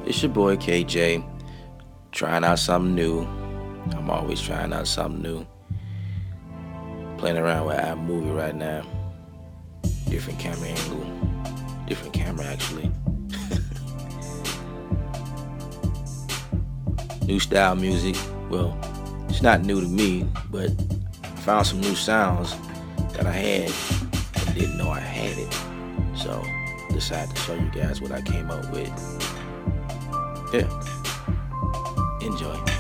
It's your boy KJ, trying out something new. I'm always trying out something new. Playing around with iMovie right now. Different camera angle, different camera actually. New style music. Well, it's not new to me, but I found some new sounds that I had and didn't know I had it. So decided to show you guys what I came up with. Yeah, enjoy.